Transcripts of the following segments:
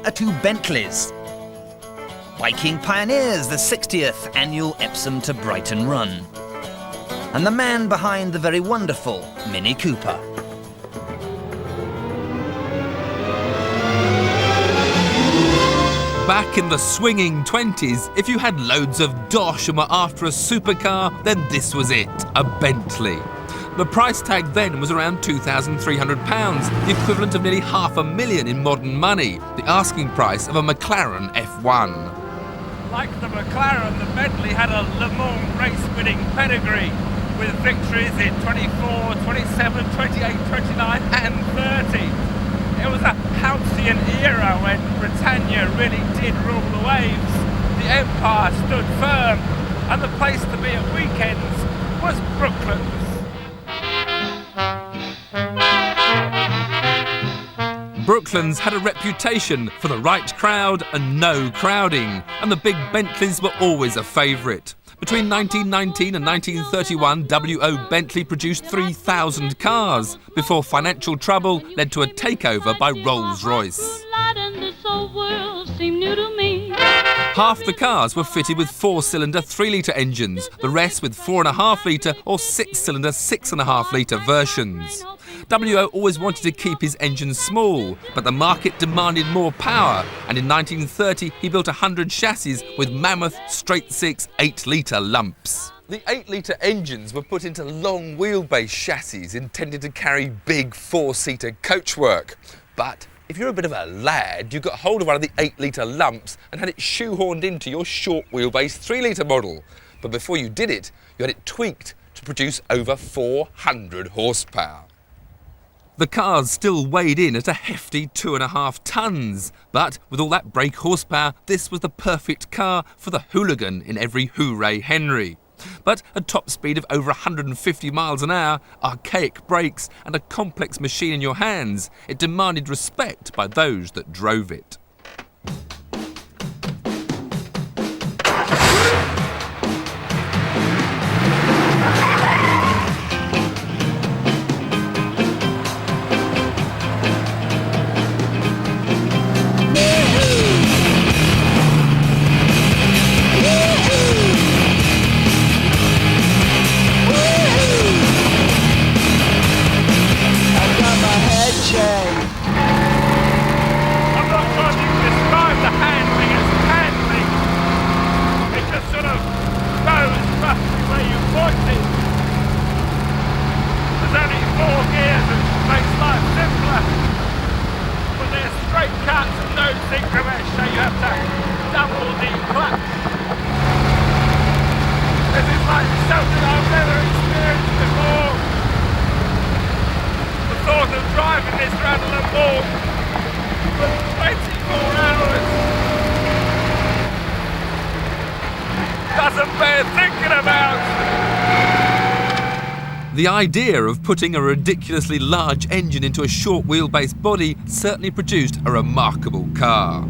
are two Bentleys. Biking pioneers the 60th annual Epsom to Brighton run. And the man behind the very wonderful Mini Cooper. Back in the swinging 20s, if you had loads of dosh and were after a supercar, then this was it, a Bentley. The price tag then was around £2,300, the equivalent of nearly £500,000 in modern money, the asking price of a McLaren F1. Like the McLaren, the Bentley had a Le Mans race-winning pedigree, with victories in 24, 27, 28, 29 and 30. It was a halcyon era when Britannia really did rule the waves. The empire stood firm, and the place to be at weekends was Brooklands. Brooklands had a reputation for the right crowd and no crowding, and the big Bentleys were always a favourite. Between 1919 and 1931, W.O. Bentley produced 3,000 cars, before financial trouble led to a takeover by Rolls-Royce. Half the cars were fitted with 4-cylinder 3-litre engines, the rest with 4.5-litre or 6-cylinder 6.5-litre versions. W.O. always wanted to keep his engines small, but the market demanded more power, and in 1930 he built 100 chassis with mammoth straight-six 8-litre lumps. The 8-litre engines were put into long wheelbase chassis intended to carry big 4-seater coachwork. But if you're a bit of a lad, you got hold of one of the 8-litre lumps and had it shoehorned into your short wheelbase 3-litre model. But before you did it, you had it tweaked to produce over 400 horsepower. The cars still weighed in at a hefty 2.5 tonnes, but with all that brake horsepower, this was the perfect car for the hooligan in every Hooray Henry. But a top speed of over 150 miles an hour, archaic brakes and a complex machine in your hands, it demanded respect by those that drove it. The idea of putting a ridiculously large engine into a short wheelbase body certainly produced a remarkable car.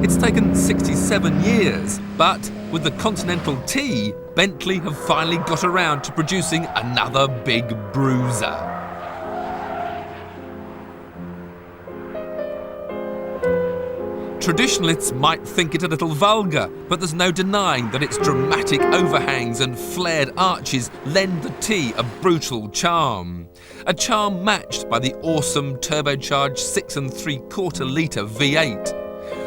It's taken 67 years, but with the Continental T, Bentley have finally got around to producing another big bruiser. Traditionalists might think it a little vulgar, but there's no denying that its dramatic overhangs and flared arches lend the T a brutal charm. A charm matched by the awesome turbocharged 6 3/4 litre V8.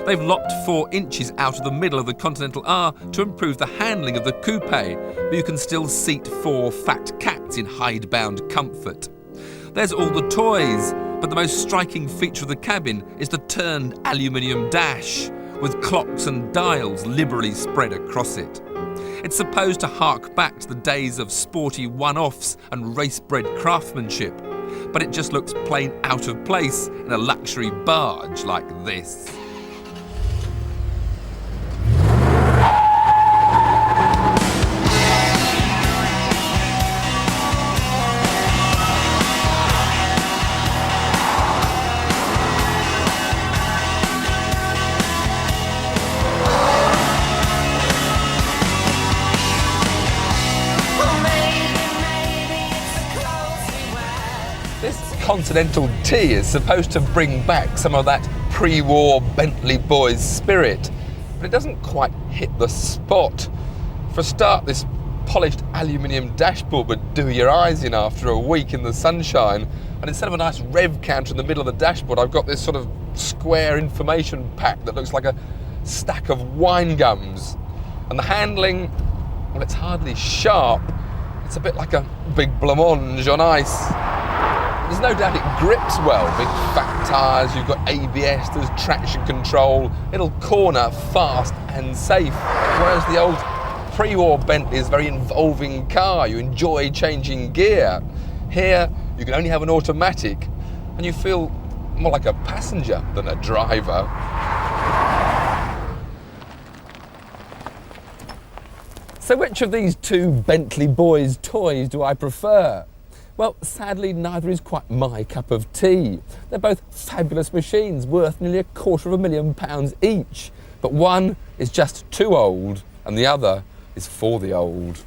They've lopped 4 inches out of the middle of the Continental R to improve the handling of the coupe, but you can still seat 4 fat cats in hidebound comfort. There's all the toys, but the most striking feature of the cabin is the turned aluminium dash, with clocks and dials liberally spread across it. It's supposed to hark back to the days of sporty one-offs and race-bred craftsmanship, but it just looks plain out of place in a luxury barge like this. Continental T is supposed to bring back some of that pre-war Bentley boy's spirit, but it doesn't quite hit the spot. For a start, this polished aluminium dashboard would do your eyes in after a week in the sunshine, and instead of a nice rev counter in the middle of the dashboard, I've got this sort of square information pack that looks like a stack of wine gums. And the handling, well, it's hardly sharp. It's a bit like a big blancmange on ice. There's no doubt it grips well. Big fat tyres, you've got ABS, there's traction control. It'll corner fast and safe. Whereas the old pre-war Bentley is a very involving car. You enjoy changing gear. Here, you can only have an automatic, and you feel more like a passenger than a driver. So which of these two Bentley boys' toys do I prefer? Well, sadly, neither is quite my cup of tea. They're both fabulous machines, worth nearly £250,000 each. But one is just too old, and the other is for the old.